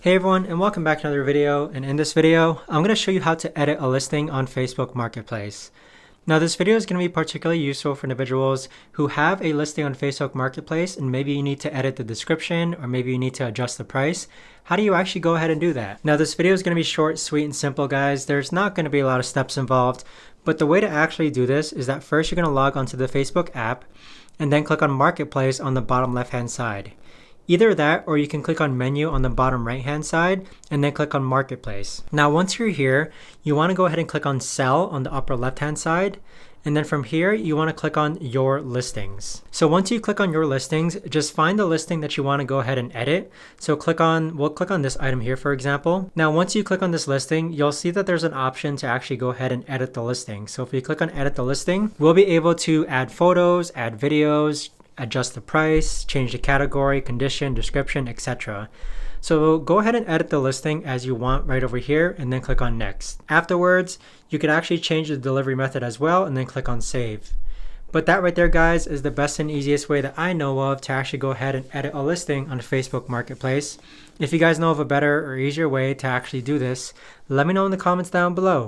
Hey everyone, and welcome back to another video. And in this video, I'm going to show you how to edit a listing on Facebook Marketplace. Now this video is going to be particularly useful for individuals who have a listing on Facebook Marketplace and maybe you need to edit the description or maybe you need to adjust the price. How do you actually go ahead and do that? Now this video is going to be short, sweet, and simple, guys. There's not going to be a lot of steps involved, but the way to actually do this is that first you're going to log onto the Facebook app and then click on Marketplace on the bottom left-hand side. Either that or you can click on menu on the bottom right hand side and then click on marketplace. Now once you're here, you want to go ahead and click on sell on the upper left hand side. And then from here, you want to click on your listings. So once you click on your listings, just find the listing that you want to go ahead and edit. So we'll click on this item here, for example. Now, once you click on this listing, you'll see that there's an option to actually go ahead and edit the listing. So if you click on edit the listing, we'll be able to add photos, add videos, adjust the price, change the category, condition, description, etc. So go ahead and edit the listing as you want right over here and then click on next. Afterwards, you could actually change the delivery method as well and then click on save. But that right there, guys, is the best and easiest way that I know of to actually go ahead and edit a listing on Facebook Marketplace. If you guys know of a better or easier way to actually do this, let me know in the comments down below.